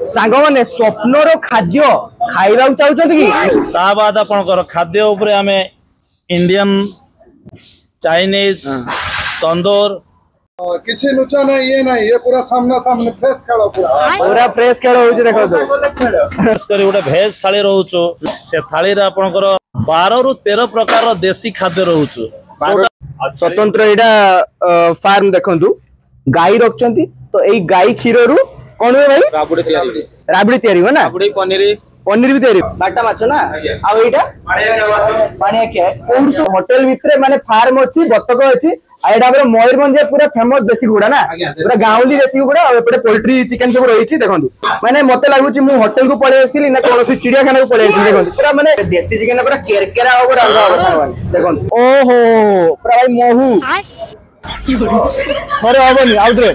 सांग मैंने स्वप्नर खाद्य खाइबा चाहते कि बाद आपनकर खाद्य उपरे आमे इंडियन चाइनीज तंदूर किसी नुचा नहीं ये पूरा सामना सामने फ्रेश खेल पूरा फ्रेश खेल होउची देखो फ्रेश करी उडे भेज थाली रहउचो से थाली रे आपनकर 12 रु 13 प्रकार रो देसी खाद्य रहउचो स्वतंत्र एटा फार्म देखंतु गाई रखचंती तो एई गाई खीरो रु कोन है भाई राबड़ी तयारी हो ना राबड़ी पनीर भी तयारी बाटा माछ ना आ एटा पानिया के कोन होटल भितरे माने फार्म अछि बतक अछि एटा मयूरभंज पूरा फेमस देसी गुड़ा ना पूरा गाँवली देसी गुड़ा एपटे पोल्ट्री चिकेन सब रही देखो माने मते लागुची मु होटल को पळे आसिली ना कोन चिड़ियाखाना को पळे आसिली देखो पूरा माने देसी चिकेन पूरा केरकेरा हो रंगा हो देखो ओहो पूरा भाई महू थरे हबनी आउटरे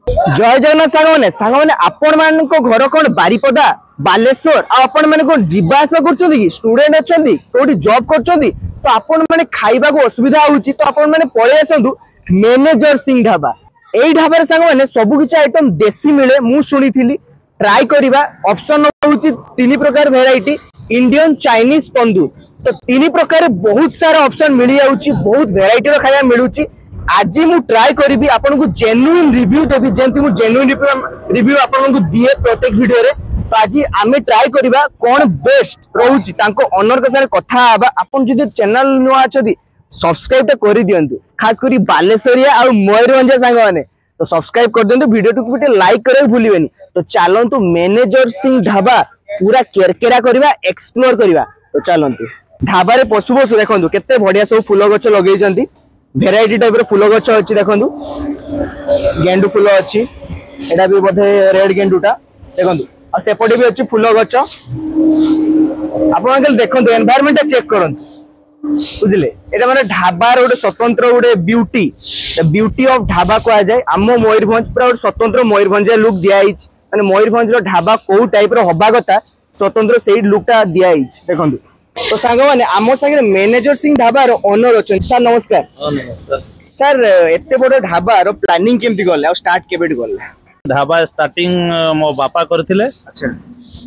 जय जगन्नाथ सांग माने आपण मान को घर कोन बारीपदा बालेश्वर आपण माने कोन जिबा आसवा करछोंदी कि स्टूडेंट अछंदी कोठी जॉब करछोंदी तो आपण माने खाइबा को असुविधा होउची तो आपण माने पळे आसंदु मैनेजर सिंह ढाबा एई ढाबा रे सांग माने सब किछ आइटम देसी मिले मु सुनिथिली ट्राई करिबा ऑप्शन होउची तीन प्रकार वैरायटी इंडियन चाइनीज तंदूर तो तीन प्रकार बहुत सारा ऑप्शन मिली जाउची बहुत वैरायटी रो खाया मिलुची आज मु ट्राई करी आपन को जेन्युइन रिव्यू देबी जेंति मु जेन्युइन रिव्यू आपन को दिए प्रत्येक वीडियो रे तो आज आमे ट्राई करिबा कोन बेस्ट रहउची तांको ओनर के साथ कथा आबा आपन जदि चैनल नुआ अछदी सब्सक्राइब त करि दियंतु खास करी बालेश्वरिया आ मयूरभंज सांग माने तो सब्सक्राइब कर दियंतु वीडियो टू बिटे लाइक करे भूलिबेनी तो चलंतु मैनेजर सिंह ढाबा पूरा केरकेरा करिबा एक्सप्लोर करिबा तो चलंतु ढाबा रे पशु पशु देखंतु केते बढ़िया सब फूल गछ लगेई जंती भेराइटी टाइप रो फूल गछ अछि देखंतु गेंडू फूल अछि एडा भी बोधे रेड गेंडूटा देखंतु आ सेपटे भी अछि फूल गछ आपण अंकल देखंतु एनवायरनमेंट चेक करंतु बुझले एटा माने ढाबा रो स्वतंत्र गोटे beauty the beauty of dhaba को आ जाय हम मयूरभंज पूरा स्वतंत्र मयूरभंज लुक दिया हिच माने मयूरभंज रो ढाबा को टाइप रो हबा कथा स्वतंत्र सेही लुकटा दिया हिच देखंतु तो सांग माने आमो संगे मैनेजर सिंह ढाबा रो ओनर अछन सर नमस्कार नमस्कार सर एते बड़ ढाबा रो प्लानिंग केमती गले आ स्टार्ट केबेट गले ढाबा स्टार्टिंग मो बापा करथिले अच्छा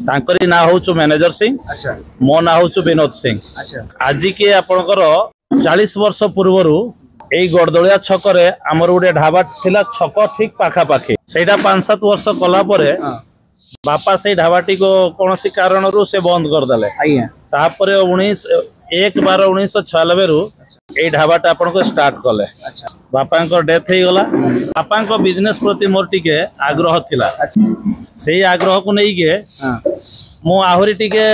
तांकरी ना होचो मैनेजर सिंह अच्छा मो ना होचो विनोद सिंह अच्छा आज के आपनकर 40 वर्ष पूर्वरु एई गडदलिया छक रे हमर उडे ढाबा थिला छक ठीक पाखा पाखी सेटा 5-7 वर्ष कला परे बापा से ढाबाटी को कौन सी कारण रू से बंद कर दले तापर 1/12/1996 रु ए ढाबाटा आपन को स्टार्ट कले अच्छा बापा को डेथ हे गला बापा को बिजनेस प्रति मोर टिके आग्रह थिला अच्छा सेही आग्रह को नै के मो आहुरी टिके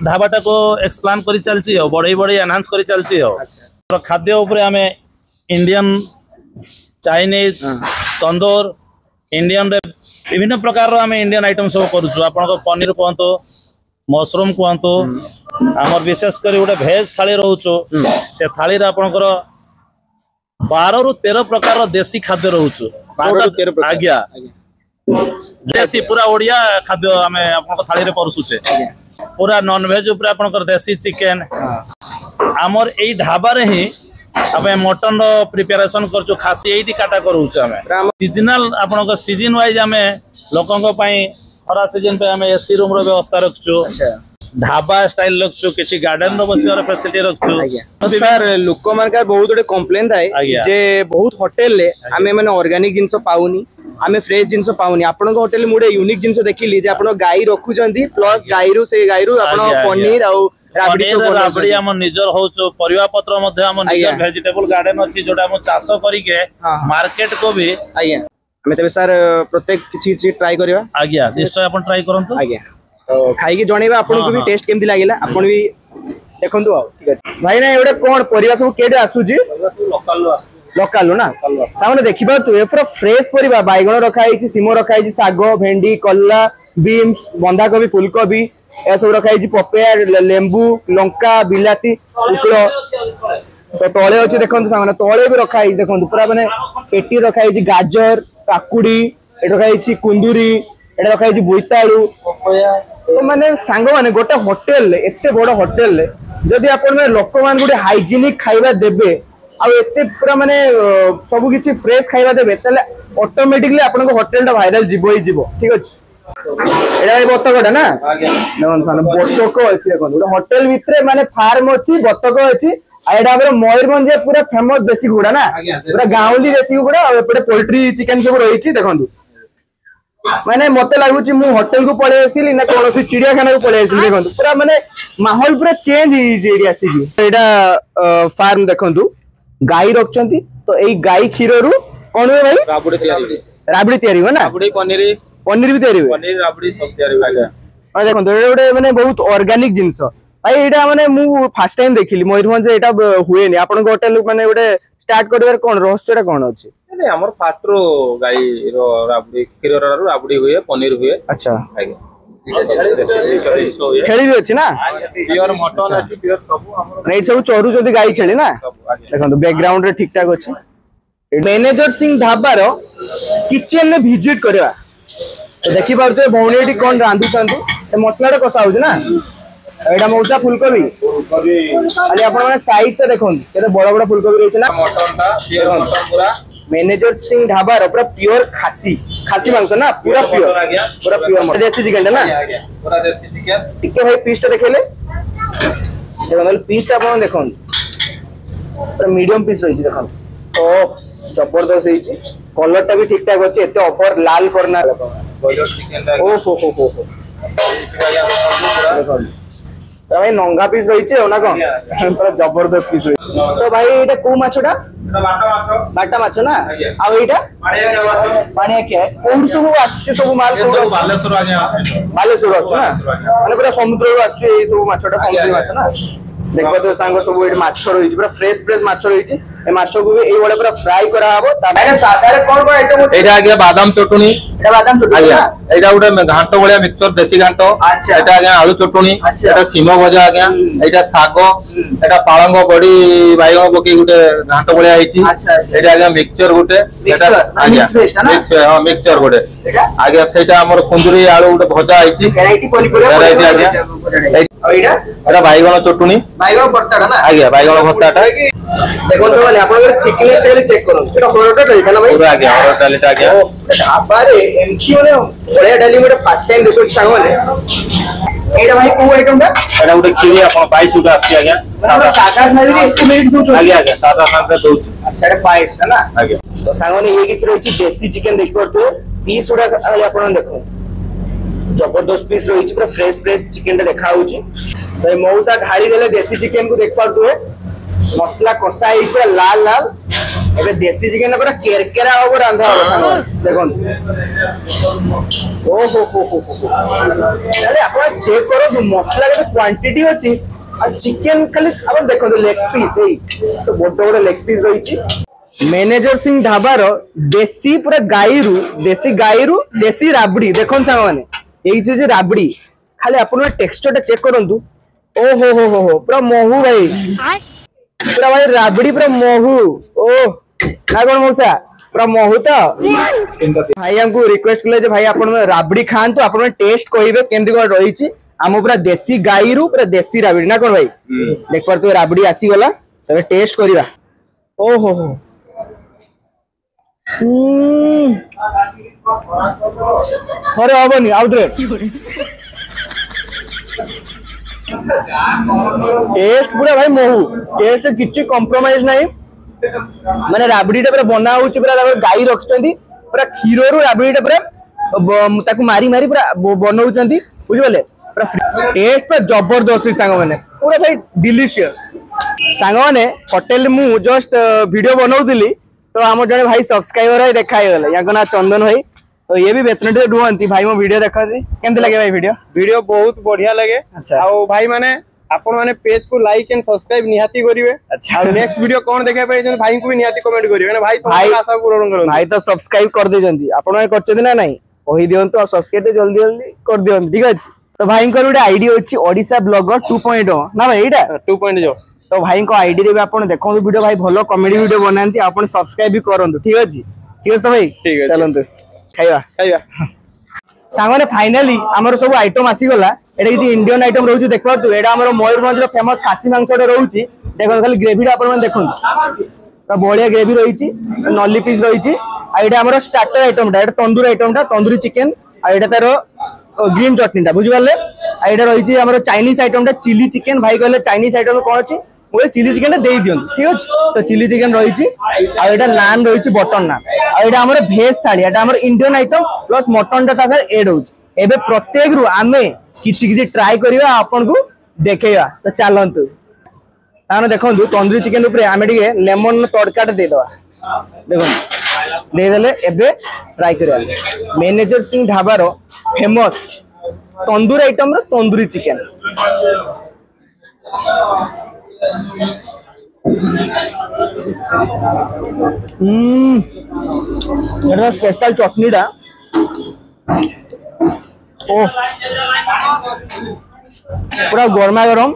ढाबाटा को एक्सप्लान करी चलची हो बड़े बड़े एनहांस करी चलची हो अच्छा खाद्य ऊपर हमें इंडियन चाइनीज तंदूर इंडियन विभिन्न प्रकार आम इंडियन आइटम सब करूँ आप पनीर कहतु मशरूम कहतु आमर विशेष कर गोटे भेज थाली रोचो से थाली आपनकर 12 रु 13 प्रकार देसी खाद्य रोचो आज्ञा देसी पूरा ओडिया खाद्य आम आप थाली रे परसुचे पूरा नॉन वेज ऊपर आपनकर देसी चिकेन आमर एई ढाबा रे ही आमे मटन रो प्रिपरेशन करछु खासी एठी काटा करूछु आमे सीजनल आपन सीजन वाइज आमे लोकन को पई खरा सीजन पे आमे एसी रूम रो व्यवस्था रखछु अच्छा ढाबा स्टाइल रखछु किछि गार्डन रो बसिवार फैसिलिटी रखछु सर लोक मानका बहुत गोटे कंप्लेन थाए जे बहुत होटल ले आमे माने ऑर्गेनिक जिंस पाउनी आमे फ्रेश जिंस पाउनी आपन को होटल मुडे यूनिक जिंस देखिली जे आपन गाई रखुचंती प्लस गाई रो आपन पनीर आ राबड़ी हम निजर होचो परिवा पत्र मध्ये हम निजर वेजिटेबल गार्डन अछि जोटा हम चाष करी के मार्केट को भी आज्ञा हमें तबे सर प्रत्येक किछि ट्राई करबा आज्ञा निश्चय अपन ट्राई करंतु आज्ञा तो खाई के जणेबा आपन को भी टेस्ट केमती लागिला आपन भी देखंतु आ ठीक है भाई ना एडे कोन परिवा सब केडे आसुजी लोकल ना सामने देखिबा तू ए पूरा फ्रेश परिवा बाइगण रखा हिची सिमो रखा हिची साग भेंडी कल्ला बीन्स बंधा कोबी फूलकोबी ए सब रखा हिची पपेया लेंबू लंका बिलाती उकलो तो तळे अछि देखंतु सामने तळे भी रखा हिची देखंतु पूरा माने पेटी रखा हिची गाजर काकुडी एटा रखा हिची कुंदुरी एटा रखा हिची बोईताळू पपेया तो माने सांग माने गोटे होटल एते बड़ होटल जदि आपण लोक मान गोटे हाइजीनिक खाइबा देबे आ एते पूरा माने सब किछि फ्रेश खाଇବା देबे तले ऑटोमेटिकली आपन को होटल टा वायरल जीवो ही जीवो ठीक अछि एडा बतकटा ना नन सान बतक अछि देखो गोटे होटल भितरे माने फार्म अछि बतक अछि आ एडा हमर मयूरभंज पूरा फेमस देसी गुडा ना पूरा गाउँली देसी गुडा आ एपटे पोल्ट्री चिकन सब रही छी देखंतु माने मते लागुची मु होटल को पळे आसिली ना कोनोसी चिड़ियाखाना को पळे आसिली देखंतु पूरा माने माहौल पूरा चेंज ही जेडी आसी एडा फार्म देखंतु गाई रखचंती तो एई गाई खीररू कोन है भाई राबड़ी तयारी हो ना राबड़ी पनीर भी तयारी हो पनीर राबड़ी सब तयारी हो अच्छा आ देखो एडे माने बहुत ऑर्गेनिक जिंस भाई एडा माने मु फर्स्ट टाइम देखिली मयूरभंज एटा हुए नि आपन को होटल माने एडे स्टार्ट करबार कोन रहस्यटा कोन अछि नहीं हमर फाटरो गाई रो राबड़ी खीर रो राबड़ी हुए पनीर हुए अच्छा आगे छेली भी अछि ना प्योर मटन अछि प्योर सब हमर नहीं सब चोरू जदी गाई छेली ना देखो बैकग्राउंड रे ठीक ठाक अछि मैनेजर सिंह ढाबा रो किचन में विजिट करवा तो देखि पारते भौणीटी कोन रांधु चंदी ए मसला रे कसा होज ना एडा मौसा फुलकोबी खाली आपण माने साइज ता देखोन केते बड़ बड़ फुलकोबी रहै छै ना मटन ता प्योर मटन पूरा मैनेजर सिंह ढाबा रो पूरा प्योर खासी मांस ना पूरा प्योर देसी चिकन ना पूरा देसी चिकन टिके भाई पीस ता देखेले देखो पीस ता आपण देखोन पूरा मीडियम पीस रही देखोन ओ जबरदस्त है कलर टा भी ठीक ठाक अच्छे एते ऑफर लाल करना बॉयलर चिकन ता ओ हो भाई नंगा पीस रही ना कौन पूरा जबरदस्त पीस रही तो भाई एटा को माछटा बाटा माछ ना आ एटा पानिया क्या है कोड सब आछे सब माल बालेश्वर आछे ना माने पूरा समुद्र रो आछे ए सब माछटा समुद्री माछ ना देखबो तो सांग सब एट माछ रही पूरा फ्रेश माछ रही ए माछ को भी एई बडे पूरा फ्राई करा हबो तामे सादा रे कोन कोन आइटम एटा आगे बादाम चटनी एटा बादाम चटनी आज्ञा एटा उडे घांटो बळिया मिक्सचर देसी घांटो अच्छा एटा आगे आलू चटनी एटा सीमो भजा आगे एटा सागो एटा पालंग बडी बाइगण पकी गुटे घांटो बळिया आइची एटा आगे मिक्सचर गुटे एटा आज्ञा मिक्सचर गुटे आगे सेटा हमर कुंदरी आलू गुटे भजा आइची वैरायटी पनिपरिया आज्ञा एटा एटा बाइगण चटनी बाइगण भर्ताटा ना आज्ञा बाइगण भर्ताटा देखो तो वाले आपन थिकनेस टा चेक करो एटा होरोटा रहता ना भाई पूरा आज्ञा और डालीटा आज्ञा ढाबारे एमसी ओने बढिया डाली मोटे फर्स्ट टाइम देखो सांग वाले एटा भाई को आइटम टा एटा गुटे खीरी आपण 22 उटा आसी आज्ञा सादा थाली रे एक मिनिट दो आज्ञा आज्ञा सादा खान दो अच्छा एटा 22 है ना आज्ञा तो सांग ने ये किछ रही देसी चिकन देख परतो पीस उडा आपन देखो जबरदस्त पीस रही पूरा फ्रेश चिकन टा देखा होची भाई मौसा ढाली देले देसी चिकन को देख परतो मसला कसा है पूरा लाल लाल एबे देसी चिकन पूरा केरकेरा हो रांधा हो सांग देखोन ओ हो अरे आपण चेक करो जो मसला के क्वांटिटी अछि आ चिकन खाली आपण देखो लेग पीस एई तो बड़ लेग पीस रही मैनेजर सिंह ढाबा रो देसी पूरा गाईरू देसी राबड़ी देखोन सांग माने एई जे राबड़ी खाली आपण टेक्सचर टा चेक करंतु ओ हो पूरा महू भाई पूरा भाई राबड़ी पूरा महू ओ ना कोन मौसा पूरा महू तो भाई हमको रिक्वेस्ट कले जे भाई आपण राबड़ी खान तो आपण टेस्ट कहिबे केंदी कोन रही छी हम पूरा देसी गाईरू पूरा देसी राबड़ी ना कोन भाई देख पर तो राबड़ी आसी गला तबे टेस्ट करिवा ओ हो अरे हबनी आउटरे टेस्ट पूरा भाई महू टेस्ट किछि कंप्रोमाइज नहीं माने राबड़ी टा पूरा बना होची पूरा गाई रखचंदी पूरा खीरो रो राबड़ी टा पूरा ताकू मारी पूरा बनाउचंदी बुझि बले पूरा टेस्ट पूरा जबरदस्त सांग माने पूरा भाई डिलीशियस सांग माने होटल मु जस्ट वीडियो बनाउतली तो हम जने भाई सब्सक्राइबर है देखाई गले याको ना चंदन भाई तो ये भी वेतनटी रुहंती भाई मो वीडियो देखती केमते लगे भाई वीडियो बहुत बढ़िया लगे अच्छा आ भाई माने आपण माने पेज को लाइक एंड सब्सक्राइब निहाती करिवे अच्छा आ नेक्स्ट वीडियो कोन देखै पाइ जन भाई को भी निहाती कमेंट करिवे ना भाई सब आशा पूर्ण करन भाई तो सब्सक्राइब कर दे जंती आपण माने करछथि ना नहीं कहि दियंतु आ सब्सक्राइब जल्दी जल्दी कर दियंतु ठीक अछि तो भाई को ଗୋଟେ आईडी अछि ओडिसा ब्लॉगर 2.0 ना भाई एटा 2.0 तो भाई को आईडी रे आपण देखो वीडियो भाई भलो कॉमेडी वीडियो बनांती आपण सब्सक्राइब भी करंतु ठीक अछि तो भाई ठीक अछि चलंतु खाइबा सांगने फाइनली हमर सब आइटम आसी गला एटा कि इंडियन आइटम रहउछ देखो तू एटा हमर मयूरभंज रो फेमस खासी मांसटा रहउछ देखो खाली ग्रेवी टा आपण देखो तो बढ़िया ग्रेवी रही नली पीस रही आम स्टार्टर आइटमटा तंदूरी आइटमटा तंदूरी चिकेन आईटा तार ग्रीन चटनीटा बुझिपारे आईटा रही आम चाइनीज आइटमटा चिली चिकेन भाई कहले चाइनीज आइटम कौन अच्छी मुझे चिली चिकेन दे दियन ठीक अच्छे तो चिली चिकेन रही आईटा नान रही बटर नान आईटा आम भेज थाली आम इंडियन आइटम प्लस मटन टा एड हो प्रत्येक रु आम कि ट्राए करवा आपन को देखा तो चलतु सामने देखो तंदूरी चिकेन आम लेमन तड़का देदे देखो देदेले एबे ट्राई करिया मैनेजर सिंह ढाबार फेमस तंदूरी आइटम रो तंदूरी चिकेन ये स्पेशल चटनीटा ओ पूरा गरमा गरम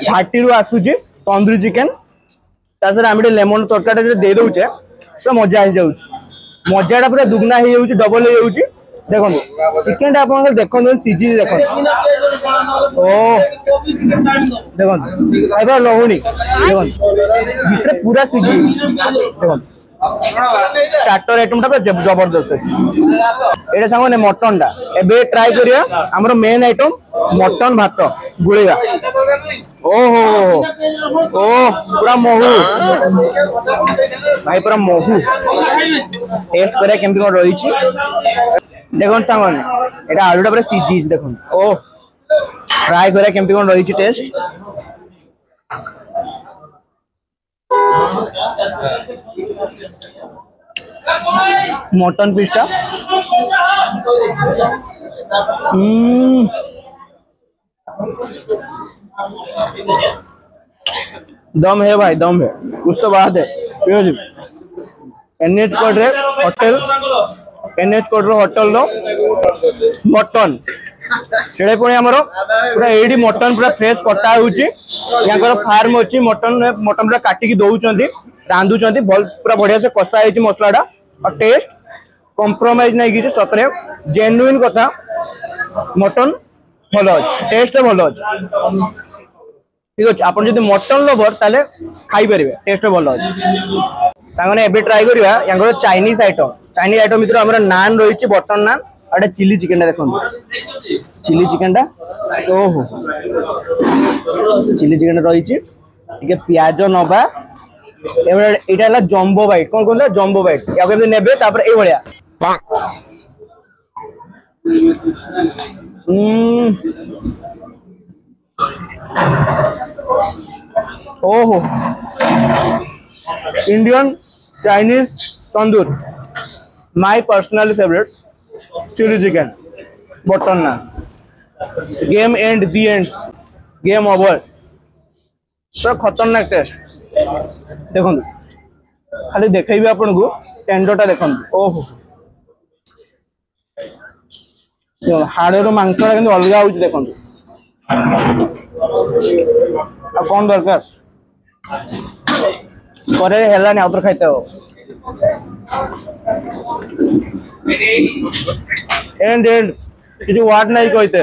भाटी रु आसुची तंदूरी चिकेन आम लेमन तड़का दे दौचे पूरा मजा आ जाऊँ मजाटा पूरा दुगना हो डबल हो देखो चिकेन टा आप देखो सीझी देखो ओ देखो लहुनी देखो भीतर पूरा सीझी देखो स्टार्टर आइटम टा जबरदस्त अच्छी ये सांग मटन टा एबे ट्राई करिया हमर मेन आइटम मटन भात गुळिया ओहो ओ पूरा महू भाई पूरा महू टेस्ट करिया केमती कोन रही छी देखो सांग एटा आलूटा पूरा सीझी देखो ओ ट्राई करिया केमती कोन रही छी टेस्ट मटन पीसटा दम है भाई दम है कुछ तो बात है एनएच कोड रे होटल एनएच कोड रो होटल रो मटन सेड़े पुणी आमर पूरा एडी मटन पूरा फ्रेश कटा होउची याकर फार्म अछि मटन मटन पूरा काटिकी दउचंती रांधुचंती पूरा बढ़िया से कसा है मसलाटा और टेस्ट कॉम्प्रोमाइज नहीं की सतरे जेन्युइन कथा मटन भल अच्छे टेस्ट भल अच्छे ठीक अच्छे आप मटन लवर ताले खाई पारे टेस्ट भल अच्छे सांगने एबे ट्राई करिया यांगर चाइनीज आइटम भीतर हमर नान रही बटर नान और चिली चिकेन देखो चिली चिकेन ओहो चिली चिकेन रही पियाज नवा एटा जम्बो बाइट कौन कहते जम्बो बाइट या नेबे तापर ए भलिया ओहो Indian Chinese tandoor my personal favourite chilli chicken butter naan game and the end game over पूरा खतरनाक टेस्ट देखो खाली देखी आपन को टेंडरटा देखो ओहो हाड़ मांसटा कि अलग हो देखो कौन दरकार करे हेलानी आउतर खाइते हो एंड एंड किसी वार्ड नहीं कहते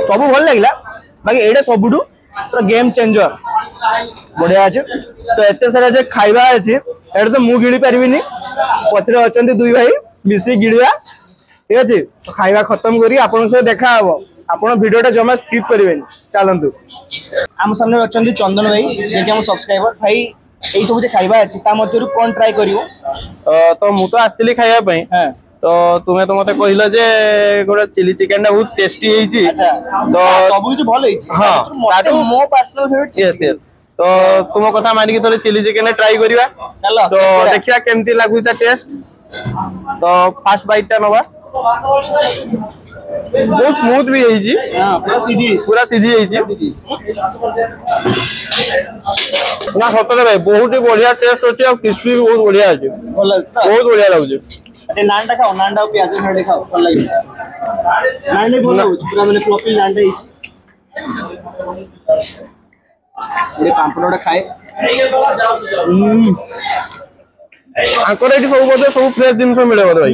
सब भल लगे बाकी एटा सबुठू पूरा गेम चेंजर बढ़िया अच्छे तो एत सारा जो खाइबा अच्छे एटा तो मु गिणी पारिनी पचरे अच्छा दुई भाई मिसी गिणवा ठीक अच्छे तो खाइबा खत्म करी आपन से देखा हम आपन वीडियोटा जमा स्किप करें चलतु आम सामने अच्छा चंदन भाई जे आम सब्सक्राइबर भाई यही सब जो खाइबा अच्छे कौन ट्राई कर तो मु तो आसती खाइबा तो तुम्हें तो मत कहल जे गोटे चिली चिकेन टा बहुत टेस्टी होइछि तो सब कुछ भल हां मो पर्सनल फेवरेट यस यस तो तुम कथा मानिक थोड़े चिली चिकेन ट्राई करवा चलो तो देखिया केमती लागु ता टेस्ट तो फर्स्ट बाइट टा नवा बहुत स्मूथ भी होइछि हां पूरा सीधी होइछि ना सतरे भाई बहुत ही बढ़िया टेस्ट होछि और क्रिस्पी भी बहुत बढ़िया अछि बहुत बढ़िया लागु अरे नान खाओ नान प्याज साइड खाओ भल लगे नान भल पूरा मैंने फ्लफी नान ये पांपड़ोटा खाए आंकर एटी सब बोधे सब फ्रेश जिनस मिले बोधे भाई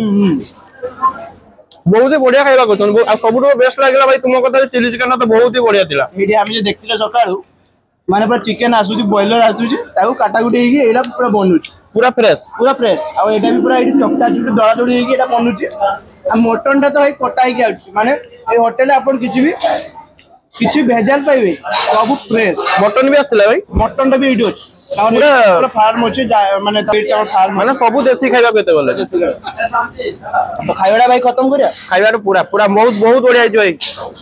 बहुत ही बढ़िया खाइबा करछन आ सबुठो बेस्ट लागला भाई तुम कथा चिली चिकेन तो बहुत ही बढ़िया थिला एडी हम जे देखतिले सकाळू माने पूरा चिकन आसुची बॉयलर आसुची ताको काटाकुटी हेकी एटा पूरा बनुची पूरा फ्रेश पूरा फ्रेश आ एटा भी पूरा एटी चकटा चुटी दड़ा दड़ी हेकी एटा बनुची आ मटन टा तो भाई कटा हेकी आउची माने ए होटल आपण किछि भेजाल पाइबे सब फ्रेश मटन भी आस्तिला भाई मटन टा भी एटी अछि पूरा फार्म अछि माने तार फार्म माने सब देसी खाइबा केते बोले तो खाइबाटा भाई खत्म करिया खाइबा पूरा पूरा बहुत बहुत बढ़िया हिज भाई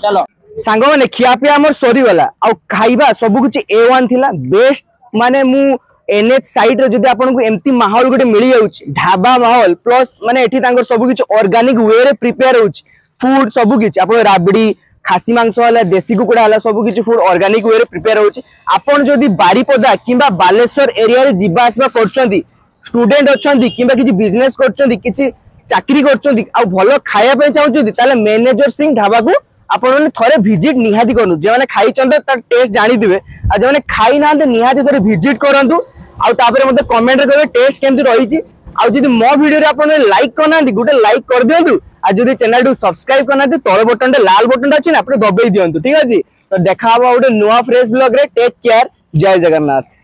चलो सांग माने खिया पिया हमर सरी वाला आ खाइबा सब कुछ A1 थिला बेस्ट माने मु एनएच साइड रे जदी आपन को एम्ति माहौल गोटे मिली जाउची ढाबा माहौल प्लस माने एठी तांकर सब कुछ ऑर्गेनिक वे रे प्रिपेयर होउची फूड सब कुछ आपन राबड़ी खासी मांस वाला देसी कुकुड़ा वाला सब कुछ फूड ऑर्गेनिक वे रे प्रिपेयर होउची आपन जदी बारीपदा किबा बालेश्वर एरिया रे जिबा आसबा करचंदी स्टूडेंट अछंदी किबा किछि बिजनेस करचंदी किछि चाकरी करचंदी आ भलो खाया पे चाहउचंदी ताले मैनेजर सिंह ढाबा को आपण थोड़े भिजिट निहाती करू जे माने खाई चंदे तार टेस्ट जानि दिबे आ जे माने खाई नांदे निहाती थोड़े भिजिट करंतु आ तापरे मते कमेंट करे टेस्ट केमति रहिछि आ जदी मो वीडियो रे आपण लाइक करनांदी गुटे लाइक कर दियंतु आ जदी चैनल टू सब्सक्राइब करनांदी तळ बटन रे लाल बटन अछि ना आपण दबाई दियंतु ठीक अछि तो देखा हबा गुटे नुवा फ्रेश ब्लॉग रे टेक केयर जय जगन्नाथ।